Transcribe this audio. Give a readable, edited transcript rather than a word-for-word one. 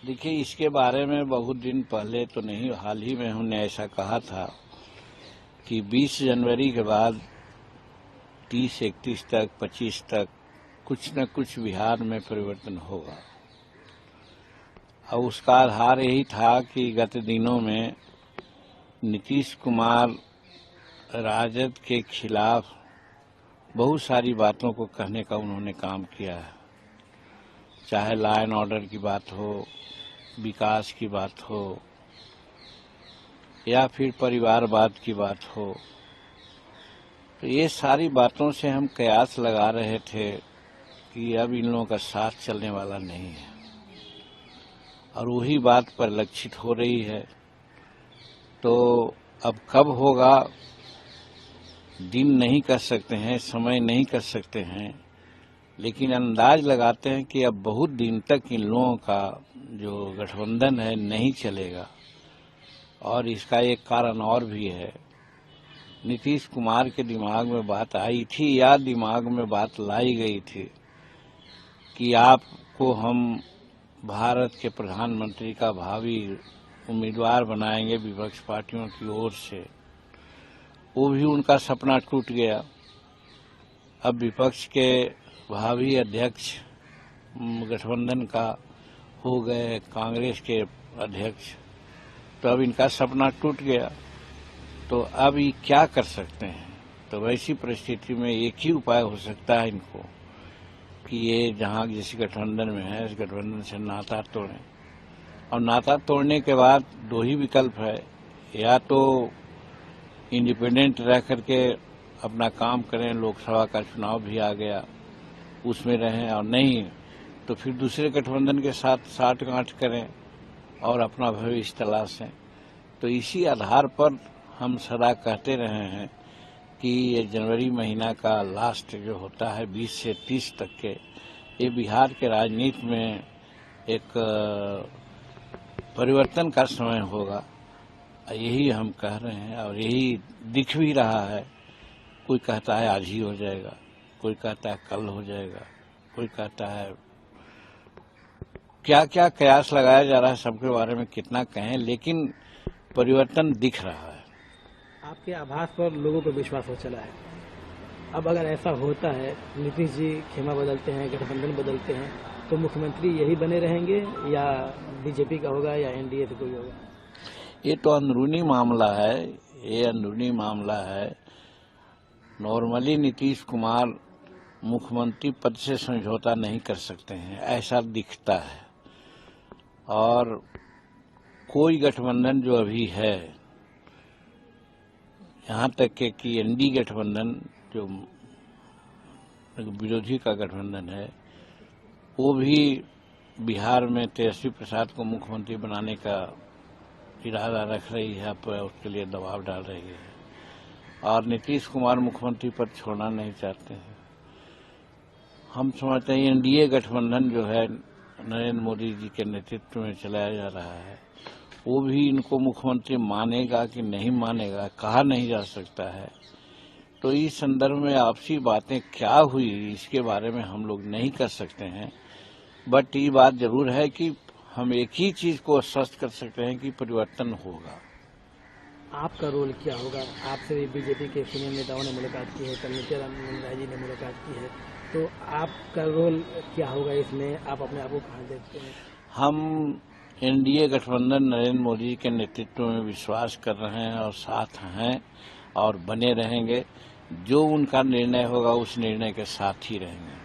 देखिए, इसके बारे में बहुत दिन पहले तो नहीं, हाल ही में हमने ऐसा कहा था कि 20 जनवरी के बाद 30, 31 तक, 25 तक कुछ न कुछ बिहार में परिवर्तन होगा। और उसका आधार यही था कि गत दिनों में नीतीश कुमार राजद के खिलाफ बहुत सारी बातों को कहने का उन्होंने काम किया है, चाहे लॉ एंड ऑर्डर की बात हो, विकास की बात हो या फिर परिवारवाद की बात हो। तो ये सारी बातों से हम कयास लगा रहे थे कि अब इन लोगों का साथ चलने वाला नहीं है, और वही बात परिलक्षित हो रही है। तो अब कब होगा दिन नहीं कर सकते हैं, समय नहीं कर सकते हैं, लेकिन अंदाज लगाते हैं कि अब बहुत दिन तक इन लोगों का जो गठबंधन है नहीं चलेगा। और इसका एक कारण और भी है, नीतीश कुमार के दिमाग में बात आई थी या दिमाग में बात लाई गई थी कि आपको हम भारत के प्रधानमंत्री का भावी उम्मीदवार बनाएंगे विपक्ष पार्टियों की ओर से। वो भी उनका सपना टूट गया। अब विपक्ष के भावी अध्यक्ष गठबंधन का हो गए कांग्रेस के अध्यक्ष, तो अब इनका सपना टूट गया। तो अब ये क्या कर सकते हैं? तो वैसी परिस्थिति में एक ही उपाय हो सकता है इनको कि ये जहां जिस गठबंधन में है इस गठबंधन से नाता तोड़ें। और नाता तोड़ने के बाद दो ही विकल्प है, या तो इंडिपेंडेंट रह करके अपना काम करें, लोकसभा का चुनाव भी आ गया उसमें रहें, और नहीं तो फिर दूसरे गठबंधन के साथ साठगांठ करें और अपना भविष्य तलाशें। तो इसी आधार पर हम सदा कहते रहे हैं कि ये जनवरी महीना का लास्ट जो होता है 20 से 30 तक के, ये बिहार के राजनीति में एक परिवर्तन का समय होगा, यही हम कह रहे हैं और यही दिख भी रहा है। कोई कहता है आज ही हो जाएगा, कोई कहता है कल हो जाएगा, कोई कहता है क्या क्या कयास लगाया जा रहा है, सबके बारे में कितना कहें, लेकिन परिवर्तन दिख रहा है। आपके आभास पर लोगों को विश्वास हो चला है। अब अगर ऐसा होता है, नीतीश जी खेमा बदलते हैं, गठबंधन बदलते हैं, तो मुख्यमंत्री यही बने रहेंगे या बीजेपी का होगा या एनडीए से कोई होगा? ये तो अंदरूनी मामला है, ये अंदरूनी मामला है। नॉर्मली नीतीश कुमार मुख्यमंत्री पद से समझौता नहीं कर सकते हैं, ऐसा दिखता है। और कोई गठबंधन जो अभी है, यहाँ तक के कि एनडी गठबंधन जो विरोधी का गठबंधन है, वो भी बिहार में तेजस्वी प्रसाद को मुख्यमंत्री बनाने का इरादा रख रही है, पर उसके लिए दबाव डाल रही है। और नीतीश कुमार मुख्यमंत्री पद छोड़ना नहीं चाहते हैं। हम समझते हैं एनडीए गठबंधन जो है नरेंद्र मोदी जी के नेतृत्व में चलाया जा रहा है, वो भी इनको मुख्यमंत्री मानेगा कि नहीं मानेगा कहा नहीं जा सकता है। तो इस संदर्भ में आपसी बातें क्या हुई इसके बारे में हम लोग नहीं कर सकते हैं, बट ये बात जरूर है कि हम एक ही चीज को आश्वस्त कर सकते हैं कि परिवर्तन होगा। आपका रोल क्या होगा? आपसे भी बीजेपी के सीनियर नेताओं ने मुलाकात की है, कल नित्यानंद राय जी ने मुलाकात की है, तो आपका रोल क्या होगा इसमें? आप अपने आप को कहाँ देखते हैं? हम एनडीए गठबंधन नरेंद्र मोदी के नेतृत्व में विश्वास कर रहे हैं और साथ हैं और बने रहेंगे। जो उनका निर्णय होगा उस निर्णय के साथ ही रहेंगे।